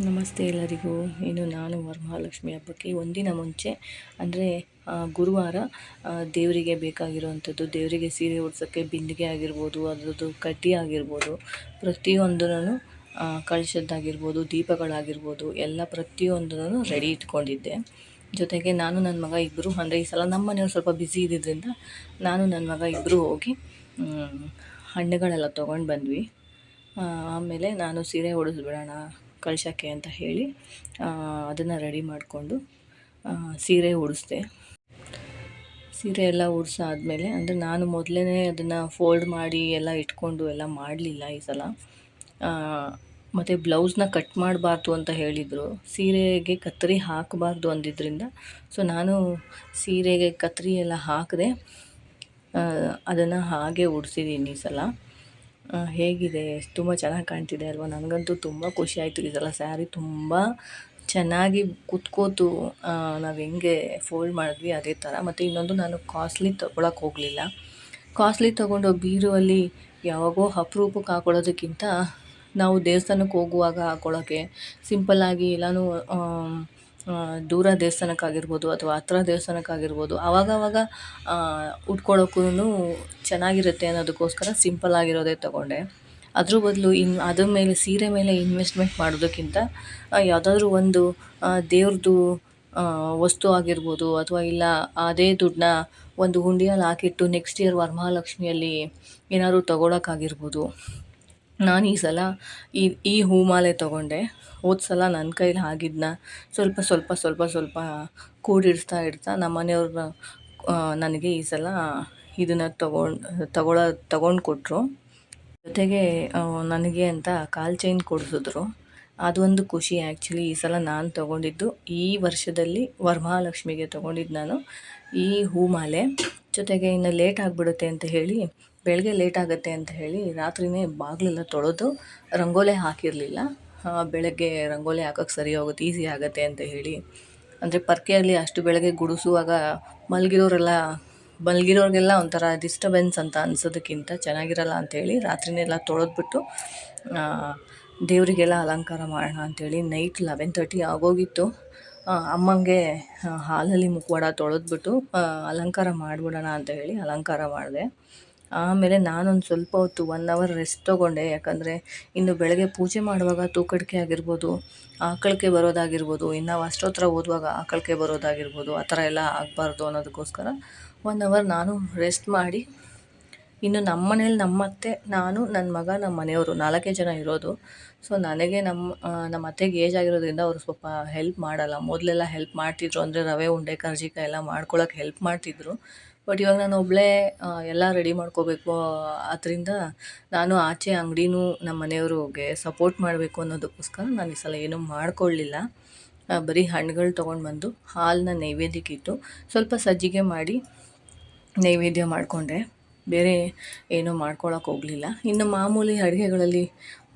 ನಮಸ್ತೆ ಎಲ್ಲರಿಗೂ. ನಾನು ವರಮಹಾಲಕ್ಷ್ಮಿ ಹಬ್ಬಕ್ಕೆ ಒಂದಿನ ಮುಂಚೆ ಅಂದರೆ ಗುರುವಾರ ದೇವರಿಗೆ ಬೇಕಾಗಿರುವಂಥದ್ದು, ದೇವರಿಗೆ ಸೀರೆ ಉಡ್ಸೋಕ್ಕೆ ಬಿಂದಿಗೆ ಆಗಿರ್ಬೋದು, ಅದರದ್ದು ಕಡ್ಡಿ ಆಗಿರ್ಬೋದು, ಪ್ರತಿಯೊಂದನ್ನು ಕಳಶದ್ದಾಗಿರ್ಬೋದು, ದೀಪಗಳಾಗಿರ್ಬೋದು, ಎಲ್ಲ ಪ್ರತಿಯೊಂದನ್ನು ರೆಡಿ ಇಟ್ಕೊಂಡಿದ್ದೆ. ಜೊತೆಗೆ ನಾನು ನನ್ನ ಮಗ ಇಬ್ಬರು, ಅಂದರೆ ಈ ಸಲ ನಮ್ಮ ಮನೆಯವ್ರು ಸ್ವಲ್ಪ ಬ್ಯುಸಿ ಇದ್ದಿದ್ದರಿಂದ ನಾನು ನನ್ನ ಮಗ ಇಬ್ಬರು ಹೋಗಿ ಹಣ್ಣುಗಳೆಲ್ಲ ತೊಗೊಂಡು ಬಂದ್ವಿ. ಆಮೇಲೆ ನಾನು ಸೀರೆ ಉಡಿಸ್ಬಿಡೋಣ ಕಳ್ಸೋಕ್ಕೆ ಅಂತ ಹೇಳಿ ಅದನ್ನು ರೆಡಿ ಮಾಡಿಕೊಂಡು ಸೀರೆ ಉಡಿಸ್ದೆ. ಸೀರೆ ಎಲ್ಲ ಉಡಿಸಾದ್ಮೇಲೆ, ಅಂದರೆ ನಾನು ಮೊದಲೇ ಅದನ್ನು ಫೋಲ್ಡ್ ಮಾಡಿ ಎಲ್ಲ ಇಟ್ಕೊಂಡು ಎಲ್ಲ ಮಾಡಲಿಲ್ಲ ಈ ಸಲ. ಮತ್ತು ಬ್ಲೌಸ್ನ ಕಟ್ ಮಾಡಬಾರ್ದು ಅಂತ ಹೇಳಿದರು, ಸೀರೆಗೆ ಕತ್ತರಿ ಹಾಕಬಾರ್ದು ಅಂದಿದ್ದರಿಂದ ಸೊ ನಾನು ಸೀರೆಗೆ ಕತ್ತರಿ ಎಲ್ಲ ಹಾಕದೆ ಅದನ್ನು ಹಾಗೆ ಉಡಿಸಿದ್ದೀನಿ ಈ ಸಲ. ಹೇಗಿದೆ? ತುಂಬ ಚೆನ್ನಾಗಿ ಕಾಣ್ತಿದೆ ಅಲ್ವಾ? ನನಗಂತೂ ತುಂಬ ಖುಷಿ ಆಯಿತು. ಈ ಸಲ ಸ್ಯಾರಿ ತುಂಬ ಚೆನ್ನಾಗಿ ಕುತ್ಕೋತು. ನಾವು ಹೆಂಗೆ ಫೋಲ್ಡ್ ಮಾಡಿದ್ವಿ ಅದೇ ಥರ. ಮತ್ತು ಇನ್ನೊಂದು, ನಾನು ಕಾಸ್ಟ್ಲಿ ತೊಗೊಳಕ್ಕೆ ಹೋಗಲಿಲ್ಲ. ಕಾಸ್ಟ್ಲಿ ತೊಗೊಂಡು ಬೀರುವಲ್ಲಿ ಯಾವಾಗೋ ಅಪರೂಪಕ್ಕೆ ಹಾಕೊಳ್ಳೋದಕ್ಕಿಂತ ನಾವು ದೇವಸ್ಥಾನಕ್ಕೆ ಹೋಗುವಾಗ ಹಾಕೊಳ್ಳೋಕ್ಕೆ ಸಿಂಪಲ್ಲಾಗಿ ಎಲ್ಲನೂ ದೂರ ದೇವಸ್ಥಾನಕ್ಕಾಗಿರ್ಬೋದು ಅಥವಾ ಹತ್ರ ದೇವಸ್ಥಾನಕ್ಕಾಗಿರ್ಬೋದು ಆವಾಗವಾಗ ಉಟ್ಕೊಳ್ಳೋಕ್ಕೂ ಚೆನ್ನಾಗಿರುತ್ತೆ ಅನ್ನೋದಕ್ಕೋಸ್ಕರ ಸಿಂಪಲ್ಲಾಗಿರೋದೇ ತೊಗೊಂಡೆ. ಅದ್ರ ಬದಲು ಅದ್ರ ಮೇಲೆ ಸೀರೆ ಮೇಲೆ ಇನ್ವೆಸ್ಟ್ಮೆಂಟ್ ಮಾಡೋದಕ್ಕಿಂತ ಯಾವುದಾದ್ರೂ ಒಂದು ದೇವ್ರದ್ದು ವಸ್ತು ಆಗಿರ್ಬೋದು, ಅಥವಾ ಇಲ್ಲ ಅದೇ ದುಡ್ಡನ್ನ ಒಂದು ಹುಂಡಿಯಲ್ಲಿ ಹಾಕಿಟ್ಟು ನೆಕ್ಸ್ಟ್ ಇಯರ್ ವರಮಹಾಲಕ್ಷ್ಮಿಯಲ್ಲಿ ಏನಾದ್ರು ತೊಗೊಳಕ್ಕಾಗಿರ್ಬೋದು. ನಾನು ಈ ಸಲ ಈ ಹೂಮಾಲೆ ತೊಗೊಂಡೆ. ಹೋದ ಸಲ ನನ್ನ ಕೈಲಿ ಆಗಿದ್ದನ್ನ ಸ್ವಲ್ಪ ಕೂಡಿಡ್ತಾ ನಮ್ಮ ಮನೆಯವ್ರನ್ನ ನನಗೆ ಈ ಸಲ ಇದನ್ನು ತಗೊಂಡು ಕೊಟ್ಟರು. ಜೊತೆಗೆ ನನಗೆ ಅಂತ ಕಾಲು ಚೈನ್ ಕೊಡಿಸಿದ್ರು. ಅದೊಂದು ಖುಷಿ. ಆ್ಯಕ್ಚುಲಿ ಈ ಸಲ ನಾನು ತೊಗೊಂಡಿದ್ದು, ಈ ವರ್ಷದಲ್ಲಿ ವರಮಹಾಲಕ್ಷ್ಮಿಗೆ ತೊಗೊಂಡಿದ್ದು ನಾನು ಈ ಹೂಮಾಲೆ. ಜೊತೆಗೆ ಇನ್ನು ಲೇಟ್ ಆಗಿಬಿಡುತ್ತೆ ಅಂತ ಹೇಳಿ, ಬೆಳಗ್ಗೆ ಲೇಟ್ ಆಗುತ್ತೆ ಅಂತ ಹೇಳಿ ರಾತ್ರಿಯೇ ಬಾಗಿಲೆಲ್ಲ ತೊಳೆದು ರಂಗೋಲಿ ಹಾಕಿರಲಿಲ್ಲ. ಬೆಳಗ್ಗೆ ರಂಗೋಲಿ ಹಾಕೋಕ್ಕೆ ಸರಿ ಹೋಗುತ್ತೆ, ಈಸಿ ಆಗುತ್ತೆ ಅಂತ ಹೇಳಿ. ಅಂದರೆ ಪರ್ಕೆಯಲ್ಲಿ ಅಷ್ಟು ಬೆಳಗ್ಗೆ ಗುಡಿಸುವಾಗ ಮಲಗಿರೋರಿಗೆಲ್ಲ ಒಂಥರ ಡಿಸ್ಟರ್ಬೆನ್ಸ್ ಅಂತ ಅನ್ಸೋದಕ್ಕಿಂತ ಚೆನ್ನಾಗಿರಲ್ಲ ಅಂಥೇಳಿ ರಾತ್ರಿನೇ ಎಲ್ಲ ತೊಳೆದ್ಬಿಟ್ಟು ದೇವರಿಗೆಲ್ಲ ಅಲಂಕಾರ ಮಾಡೋಣ ಅಂಥೇಳಿ ನೈಟ್ 11:30 ಆಗೋಗಿತ್ತು. ಅಮ್ಮಂಗೆ ಹಾಲಲ್ಲಿ ಮುಖವಾಡ ತೊಳೆದ್ಬಿಟ್ಟು ಅಲಂಕಾರ ಮಾಡಿಬಿಡೋಣ ಅಂತ ಹೇಳಿ ಅಲಂಕಾರ ಮಾಡಿದೆ. ಆಮೇಲೆ ನಾನೊಂದು ಸ್ವಲ್ಪ ಹೊತ್ತು 1 ಅವರ್ ರೆಸ್ಟ್ ತೊಗೊಂಡೆ. ಯಾಕಂದರೆ ಇನ್ನು ಬೆಳಗ್ಗೆ ಪೂಜೆ ಮಾಡುವಾಗ ತೂಕಡಿಕೆ ಆಗಿರ್ಬೋದು, ಆಕಳಿಕೆ ಬರೋದಾಗಿರ್ಬೋದು, ಇನ್ನು ನಾವು ಅಷ್ಟೋತ್ತರ ಓದುವಾಗ ಆಕಳಿಕೆ ಬರೋದಾಗಿರ್ಬೋದು, ಆ ಥರ ಎಲ್ಲ ಆಗಬಾರ್ದು ಅನ್ನೋದಕ್ಕೋಸ್ಕರ 1 ಅವರ್ ನಾನು ರೆಸ್ಟ್ ಮಾಡಿ, ಇನ್ನು ನಮ್ಮ ಮನೇಲಿ ನಮ್ಮತ್ತೆ, ನಾನು, ನನ್ನ ಮಗ, ನಮ್ಮ ಮನೆಯವರು 4 ಜನ ಇರೋದು. ಸೊ ನನಗೆ ನಮ್ಮ ಅತ್ತೆಗೆ ಏಜ್ ಆಗಿರೋದ್ರಿಂದ ಅವರು ಸ್ವಲ್ಪ ಹೆಲ್ಪ್ ಮಾಡಲ್ಲ. ಮೊದಲೆಲ್ಲ ಹೆಲ್ಪ್ ಮಾಡ್ತಿದ್ರು, ಅಂದರೆ ರವೆ ಉಂಡೆ ಕರ್ಜಿಕಾಯಿ ಎಲ್ಲ ಮಾಡ್ಕೊಳಕ್ಕೆ ಹೆಲ್ಪ್ ಮಾಡ್ತಿದ್ರು. ಬಟ್ ಇವಾಗ ನಾನು ಒಬ್ಬಳೇ ಎಲ್ಲ ರೆಡಿ ಮಾಡ್ಕೋಬೇಕು. ಅದರಿಂದ ನಾನು ಆಚೆ ಅಂಗಡಿನೂ ನಮ್ಮ ಮನೆಯವ್ರಿಗೆ ಸಪೋರ್ಟ್ ಮಾಡಬೇಕು ಅನ್ನೋದಕ್ಕೋಸ್ಕರ ನಾನು ಈ ಸಲ ಏನೂ ಮಾಡ್ಕೊಳ್ಳಿಲ್ಲ. ಬರೀ ಹಣ್ಣುಗಳು ತೊಗೊಂಡು ಬಂದು ಹಾಲನ್ನ ನೈವೇದ್ಯಕ್ಕಿಟ್ಟು ಸ್ವಲ್ಪ ಸಜ್ಜಿಗೆ ಮಾಡಿ ನೈವೇದ್ಯ ಮಾಡಿಕೊಂಡೆ. ಬೇರೆ ಏನೂ ಮಾಡ್ಕೊಳಕ್ಕೆ ಹೋಗಲಿಲ್ಲ. ಇನ್ನು ಮಾಮೂಲಿ ಅಡುಗೆಗಳಲ್ಲಿ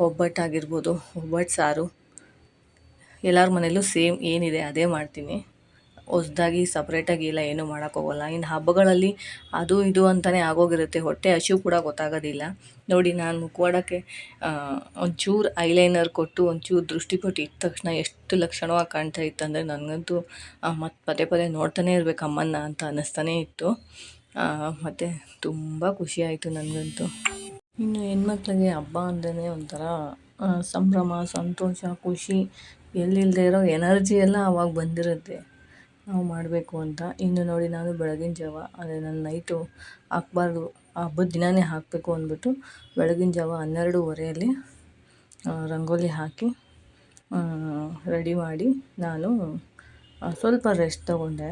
ಒಬ್ಬಟ್ಟಾಗಿರ್ಬೋದು, ಒಬ್ಬಟ್ಟು ಸಾರು ಎಲ್ಲರ ಮನೇಲೂ ಸೇಮ್ ಏನಿದೆ ಅದೇ ಮಾಡ್ತೀನಿ. ಹೊಸ್ದಾಗಿ ಸಪ್ರೇಟಾಗಿ ಎಲ್ಲ ಏನೂ ಮಾಡೋಕ್ಕೋಗಲ್ಲ. ಇನ್ನು ಹಬ್ಬಗಳಲ್ಲಿ ಅದು ಇದು ಅಂತಲೇ ಆಗೋಗಿರುತ್ತೆ. ಹೊಟ್ಟೆ ಹಸಿವು ಕೂಡ ಗೊತ್ತಾಗೋದಿಲ್ಲ. ನೋಡಿ, ನಾನು ಮುಖವಾಡಕ್ಕೆ ಒಂಚೂರು ಐಲೈನರ್ ಕೊಟ್ಟು ಒಂಚೂರು ದೃಷ್ಟಿ ಕೊಟ್ಟು ಇಟ್ಟ ತಕ್ಷಣ ಎಷ್ಟು ಲಕ್ಷಣವಾಗಿ ಕಾಣ್ತಾ ಇತ್ತಂದರೆ ನನಗಂತೂ ಮತ್ತು ಪದೇ ನೋಡ್ತಾನೆ ಇರಬೇಕು ಅಮ್ಮನ್ನ ಅಂತ ಅನ್ನಿಸ್ತಾನೇ ಇತ್ತು. ಮತ್ತು ತುಂಬ ಖುಷಿಯಾಯಿತು ನನಗಂತೂ. ಇನ್ನು ಹೆಣ್ಮಕ್ಳಿಗೆ ಹಬ್ಬ ಅಂದ್ರೇ ಒಂಥರ ಸಂಭ್ರಮ, ಸಂತೋಷ, ಖುಷಿ, ಎಲ್ಲಿಲ್ಲದೆ ಇರೋ ಎನರ್ಜಿ ಎಲ್ಲ ಆವಾಗ ಬಂದಿರುತ್ತೆ ನಾವು ಮಾಡಬೇಕು ಅಂತ. ಇನ್ನು ನೋಡಿ, ನಾನು ಬೆಳಗಿನ ಜಾವ, ಅದೇ ನನ್ನ ನೈಟು ಹಾಕ್ಬಾರ್ದು, ಹಬ್ಬದ ದಿನವೇ ಹಾಕಬೇಕು ಅಂದ್ಬಿಟ್ಟು ಬೆಳಗಿನ ಜಾವ 12:30 ರಂಗೋಲಿ ಹಾಕಿ ರೆಡಿ ಮಾಡಿ ನಾನು ಸ್ವಲ್ಪ ರೆಸ್ಟ್ ತೊಗೊಂಡೆ.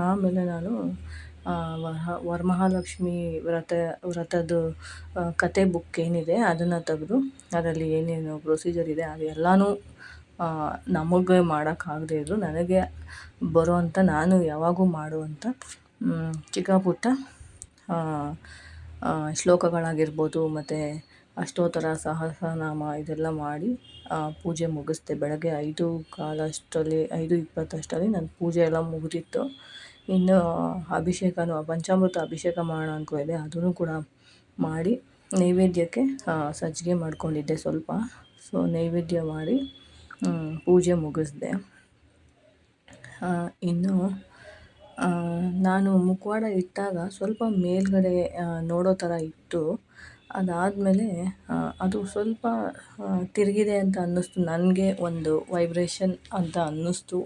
ಆಮೇಲೆ ನಾನು ವರಮಹಾಲಕ್ಷ್ಮಿ ವ್ರತದ್ದು ಕತೆ ಬುಕ್ ಏನಿದೆ ಅದನ್ನು ತೆಗೆದು ಅದರಲ್ಲಿ ಏನೇನು ಪ್ರೊಸೀಜರ್ ಇದೆ ಅದು ಎಲ್ಲನೂ ನಮಗೆ ಮಾಡೋಕ್ಕಾಗದೇ ಇದ್ದರೂ ನನಗೆ ಬರೋವಂಥ, ನಾನು ಯಾವಾಗೂ ಮಾಡುವಂಥ ಚಿಕ್ಕ ಪುಟ್ಟ ಶ್ಲೋಕಗಳಾಗಿರ್ಬೋದು, ಮತ್ತು ಅಷ್ಟೋತ್ತರ, ಸಹಸ್ರನಾಮ ಇದೆಲ್ಲ ಮಾಡಿ ಪೂಜೆ ಮುಗಿಸ್ದೆ. ಬೆಳಗ್ಗೆ 5:15 5:20 ನನ್ನ ಪೂಜೆ ಎಲ್ಲ ಮುಗಿದಿತ್ತು. ಇನ್ನು ಅಭಿಷೇಕನೂ, ಪಂಚಾಮೃತ ಅಭಿಷೇಕ ಮಾಡೋಣ ಅಂದ್ಕೊಂಡಿದ್ದೆ, ಅದನ್ನು ಕೂಡ ಮಾಡಿ ನೈವೇದ್ಯಕ್ಕೆ ಸಜ್ಜಿಗೆ ಮಾಡ್ಕೊಂಡಿದ್ದೆ ಸ್ವಲ್ಪ. ಸೊ ನೈವೇದ್ಯ ಮಾಡಿ ಪೂಜೆ ಮುಗಿಸ್ದೆ. ಇನ್ನು ನಾನು ಮುಖವಾಡ ಇಟ್ಟಾಗ ಸ್ವಲ್ಪ ಮೇಲ್ಗಡೆ ನೋಡೋ ಥರ ಇತ್ತು. ಅದಾದಮೇಲೆ ಅದು ಸ್ವಲ್ಪ ತಿರುಗಿದೆ ಅಂತ ಅನ್ನಿಸ್ತು ನನಗೆ. ಒಂದು ವೈಬ್ರೇಷನ್ ಅಂತ ಅನ್ನಿಸ್ತು,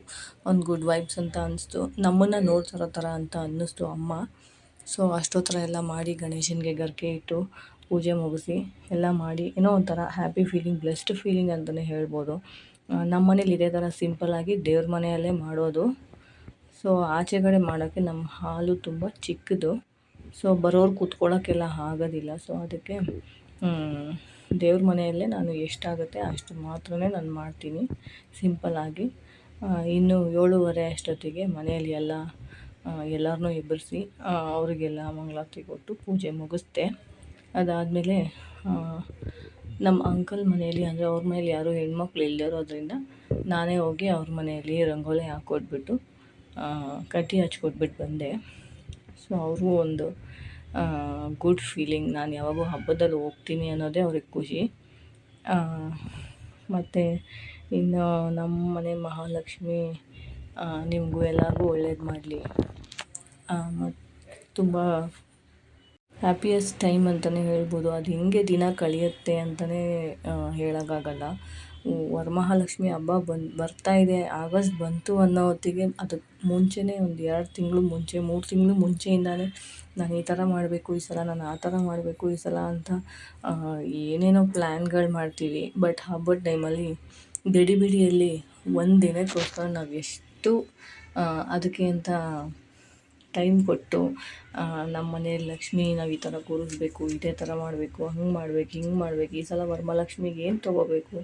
ಒಂದು ಗುಡ್ ವೈಬ್ಸ್ ಅಂತ ಅನ್ನಿಸ್ತು, ನಮ್ಮನ್ನು ನೋಡ್ತಿರೋ ಥರ ಅಂತ ಅನ್ನಿಸ್ತು ಅಮ್ಮ. ಸೊ ಅಷ್ಟೊತ್ತರ ಎಲ್ಲ ಮಾಡಿ ಗಣೇಶನಿಗೆ ಗರಿಕೆ ಇಟ್ಟು ಪೂಜೆ ಮುಗಿಸಿ ಎಲ್ಲ ಮಾಡಿ ಏನೋ ಒಂಥರ ಹ್ಯಾಪಿ ಫೀಲಿಂಗ್, ಬ್ಲೆಸ್ಡ್ ಫೀಲಿಂಗ್ ಅಂತಲೇ ಹೇಳ್ಬೋದು. ನಮ್ಮ ಮನೇಲಿ ಇದೇ ಥರ ಸಿಂಪಲ್ಲಾಗಿ ದೇವ್ರ ಮನೆಯಲ್ಲೇ ಮಾಡೋದು. ಸೊ ಆಚೆಗಡೆ ಮಾಡೋಕ್ಕೆ ನಮ್ಮ ಹಾಲು ತುಂಬ ಚಿಕ್ಕದು. ಸೊ ಬರೋರು ಕೂತ್ಕೊಳ್ಳೋಕ್ಕೆಲ್ಲ ಆಗೋದಿಲ್ಲ. ಸೊ ಅದಕ್ಕೆ ದೇವ್ರ ಮನೆಯಲ್ಲೇ ನಾನು ಎಷ್ಟಾಗುತ್ತೆ ಅಷ್ಟು ಮಾತ್ರ ನಾನು ಮಾಡ್ತೀನಿ ಸಿಂಪಲ್ಲಾಗಿ. ಇನ್ನು 7:30 ಅಷ್ಟೊತ್ತಿಗೆ ಮನೆಯಲ್ಲಿ ಎಲ್ಲರನ್ನೂ ಎಬ್ಬರಿಸಿ ಅವರಿಗೆಲ್ಲ ಮಂಗಳಾರತಿ ಕೊಟ್ಟು ಪೂಜೆ ಮುಗಿಸ್ದೆ. ಅದಾದಮೇಲೆ ನಮ್ಮ ಅಂಕಲ್ ಮನೆಯಲ್ಲಿ, ಅಂದರೆ ಅವ್ರ ಮನೇಲಿ ಯಾರೂ ಹೆಣ್ಮಕ್ಳು ಇಲ್ಲದೇ ಇರೋದ್ರಿಂದ ನಾನೇ ಹೋಗಿ ಅವ್ರ ಮನೆಯಲ್ಲಿ ರಂಗೋಲಿ ಹಾಕ್ಕೊಟ್ಬಿಟ್ಟು ಕಡ್ಡಿ ಹಚ್ಕೊಟ್ಬಿಟ್ಟು ಬಂದೆ. ಸೊ ಅವ್ರಿಗೂ ಒಂದು ಗುಡ್ ಫೀಲಿಂಗ್. ನಾನು ಯಾವಾಗೂ ಹಬ್ಬದಲ್ಲಿ ಹೋಗ್ತೀನಿ ಅನ್ನೋದೇ ಅವ್ರಿಗೆ ಖುಷಿ. ಮತ್ತು ಇನ್ನು ನಮ್ಮ ಮನೆ ಮಹಾಲಕ್ಷ್ಮಿ ನಿಮಗೂ ಎಲ್ಲರಿಗೂ ಒಳ್ಳೇದು ಮಾಡಲಿ. ಮತ್ತು ತುಂಬ ಹ್ಯಾಪಿಯೆಸ್ಟ್ ಟೈಮ್ ಅಂತಲೇ ಹೇಳ್ಬೋದು. ಅದು ಹಿಂಗೆ ದಿನ ಕಳೆಯುತ್ತೆ ಅಂತಲೇ ಹೇಳೋಕ್ಕಾಗಲ್ಲ. ವರಮಹಾಲಕ್ಷ್ಮಿ ಹಬ್ಬ ಬರ್ತಾಯಿದೆ, ಆಗಸ್ಟ್ ಬಂತು ಅನ್ನೋ ಹೊತ್ತಿಗೆ ಅದಕ್ಕೆ ಮುಂಚೆನೇ ಒಂದು 2 ತಿಂಗಳು ಮುಂಚೆ, 3 ತಿಂಗಳು ಮುಂಚೆಯಿಂದಲೇ ನಾನು ಈ ಥರ ಮಾಡಬೇಕು, ಈ ಸಲ ನಾನು ಆ ಥರ ಮಾಡಬೇಕು, ಈ ಸಲ ಅಂತ ಏನೇನೋ ಪ್ಲ್ಯಾನ್ಗಳು ಮಾಡ್ತೀವಿ. ಬಟ್ ಹಬ್ಬದ ಟೈಮಲ್ಲಿ ಗಡಿಬಿಡಿಯಲ್ಲಿ ಒಂದು ದಿನಕ್ಕೋಸ್ಕರ ನಾವು ಎಷ್ಟು ಅದಕ್ಕೆ ಅಂತ ಟೈಮ್ ಕೊಟ್ಟು ನಮ್ಮ ಮನೆಯಲ್ಲಿ ಲಕ್ಷ್ಮಿ ನಾವು ಈ ಥರ ಕೂರಿಸ್ಬೇಕು, ಇದೇ ಥರ ಮಾಡಬೇಕು, ಹಂಗೆ ಮಾಡಬೇಕು, ಹಿಂಗೆ ಮಾಡಬೇಕು, ಈ ಸಲ ವರಮಹಾಲಕ್ಷ್ಮಿಗೆ ಏನು ತೊಗೋಬೇಕು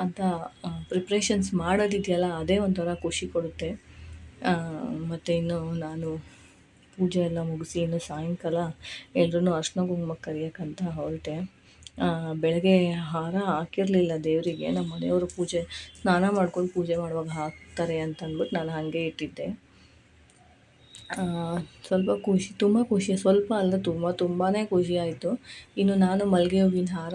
ಅಂತ ಪ್ರಿಪ್ರೇಷನ್ಸ್ ಮಾಡೋದಿದೆಯಲ್ಲ, ಅದೇ ಒಂಥರ ಖುಷಿ ಕೊಡುತ್ತೆ. ಮತ್ತು ಇನ್ನು ನಾನು ಪೂಜೆ ಎಲ್ಲ ಮುಗಿಸಿ ಇನ್ನು ಸಾಯಂಕಾಲ ಎಲ್ರೂ ಅರ್ಶಿನ ಕುಂಕುಮಕ್ಕೆ ಕರಿಯೋಕ್ಕಂತ ಹೊರಟೆ. ಬೆಳಗ್ಗೆ ಹಾರ ಹಾಕಿರಲಿಲ್ಲ ದೇವರಿಗೆ. ನಮ್ಮ ಮನೆಯವರು ಸ್ನಾನ ಮಾಡ್ಕೊಂಡು ಪೂಜೆ ಮಾಡುವಾಗ ಹಾಕ್ತಾರೆ ಅಂತ ಅಂದ್ಬಿಟ್ಟು ನಾನು ಹಾಗೆ ಇಟ್ಟಿದ್ದೆ. ಸ್ವಲ್ಪ ಖುಷಿ, ತುಂಬ ಖುಷಿ, ಸ್ವಲ್ಪ ಅಲ್ಲ ತುಂಬಾ ಖುಷಿ ಆಯಿತು. ಇನ್ನು ನಾನು ಮಲ್ಲಿಗೆ ಹೂವಿನ ಹಾರ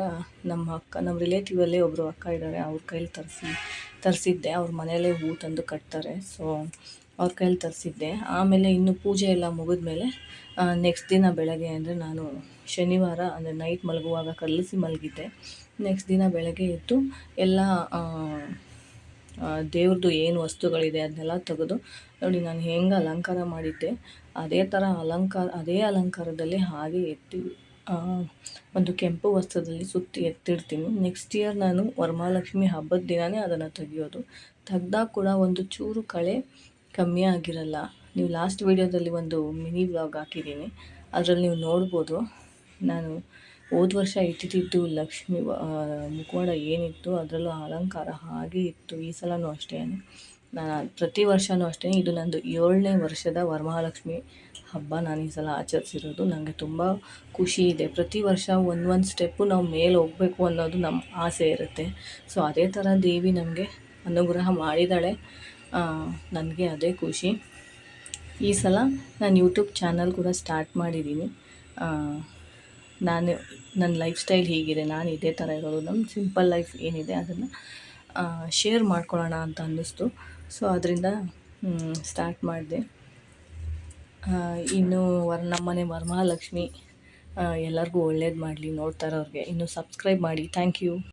ನಮ್ಮ ರಿಲೇಟಿವಲ್ಲೇ ಒಬ್ಬರು ಅಕ್ಕ ಇದ್ದಾರೆ, ಅವ್ರ ಕೈಲಿ ತರಿಸಿದ್ದೆ. ಅವ್ರ ಮನೆಯಲ್ಲೇ ಹೂವು ತಂದು ಕಟ್ತಾರೆ. ಸೊ ಅವ್ರ ಕೈಲಿ ತರಿಸಿದ್ದೆ. ಆಮೇಲೆ ಇನ್ನು ಪೂಜೆ ಎಲ್ಲ ಮುಗಿದ್ಮೇಲೆ ನೆಕ್ಸ್ಟ್ ದಿನ ಬೆಳಗ್ಗೆ, ಅಂದರೆ ನಾನು ಶನಿವಾರ ಅಂದರೆ ನೈಟ್ ಮಲಗುವಾಗ ಕಲಸಿ ಮಲಗಿದ್ದೆ. ನೆಕ್ಸ್ಟ್ ದಿನ ಬೆಳಗ್ಗೆ ಎದ್ದು ಎಲ್ಲ ದೇವ್ರದ್ದು ಏನು ವಸ್ತುಗಳಿದೆ ಅದನ್ನೆಲ್ಲ ತೆಗೆದು ನೋಡಿ ನಾನು ಹೆಂಗೆ ಅಲಂಕಾರ ಮಾಡಿದ್ದೆ ಅದೇ ಥರ ಅದೇ ಅಲಂಕಾರದಲ್ಲಿ ಹಾಗೆ ಎತ್ತಿ ಒಂದು ಕೆಂಪು ವಸ್ತ್ರದಲ್ಲಿ ಸುತ್ತಿ ಎತ್ತಿಡ್ತೀನಿ. ನೆಕ್ಸ್ಟ್ ಇಯರ್ ನಾನು ವರಮಹಾಲಕ್ಷ್ಮಿ ಹಬ್ಬದ ದಿನವೇ ಅದನ್ನು ತೆಗಿಯೋದು. ತೆಗ್ದಾಗ ಕೂಡ ಒಂದು ಚೂರು ಕಳೆ ಕಮ್ಮಿ ಆಗಿರಲ್ಲ. ನೀವು ಲಾಸ್ಟ್ ವೀಡಿಯೋದಲ್ಲಿ ಒಂದು ಮಿನಿ ವ್ಲಾಗ್ ಹಾಕಿದ್ದೀನಿ, ಅದರಲ್ಲಿ ನೀವು ನೋಡ್ಬೋದು. ನಾನು ಹೋದ ವರ್ಷ ಇಟ್ಟಿದ್ದು ಲಕ್ಷ್ಮಿ ಮುಖವಾಡ ಏನಿತ್ತು ಅದರಲ್ಲೂ ಅಲಂಕಾರ ಹಾಗೆ ಇತ್ತು. ಈ ಸಲವೂ ಅಷ್ಟೇ, ನಾನು ಪ್ರತಿ ವರ್ಷವೂ ಅಷ್ಟೇ. ಇದು ನಂದು 7ನೇ ವರ್ಷದ ವರಮಹಾಲಕ್ಷ್ಮಿ ಹಬ್ಬ ನಾನು ಈ ಸಲ ಆಚರಿಸಿರೋದು. ನನಗೆ ತುಂಬ ಖುಷಿ ಇದೆ. ಪ್ರತಿ ವರ್ಷ ಒಂದು ಸ್ಟೆಪ್ಪು ನಾವು ಮೇಲೆ ಹೋಗಬೇಕು ಅನ್ನೋದು ನಮ್ಮ ಆಸೆ ಇರುತ್ತೆ. ಸೊ ಅದೇ ಥರ ದೇವಿ ನಮಗೆ ಅನುಗ್ರಹ ಮಾಡಿದ್ದಾಳೆ. ನನಗೆ ಅದೇ ಖುಷಿ. ಈ ಸಲ ನಾನು ಯೂಟ್ಯೂಬ್ ಚಾನಲ್ ಕೂಡ ಸ್ಟಾರ್ಟ್ ಮಾಡಿದ್ದೀನಿ. ನನ್ನ ಲೈಫ್ ಸ್ಟೈಲ್ ಹೀಗಿದೆ, ನಾನು ಇದೇ ಥರ ಇರೋದು, ನಮ್ಮ ಸಿಂಪಲ್ ಲೈಫ್ ಏನಿದೆ ಅದನ್ನು ಶೇರ್ ಮಾಡ್ಕೊಳ್ಳೋಣ ಅಂತ ಅನ್ನಿಸ್ತು. ಸೊ ಅದರಿಂದ ಸ್ಟಾರ್ಟ್ ಮಾಡಿದೆ. ಇನ್ನು ನಮ್ಮನೆ ವರಮಹಾಲಕ್ಷ್ಮಿ ಎಲ್ಲರಿಗೂ ಒಳ್ಳೇದು ಮಾಡಲಿ. ನೋಡ್ತಾ ಇರೋರಿಗೆ ಇನ್ನೂ ಸಬ್ಸ್ಕ್ರೈಬ್ ಮಾಡಿ. Thank you.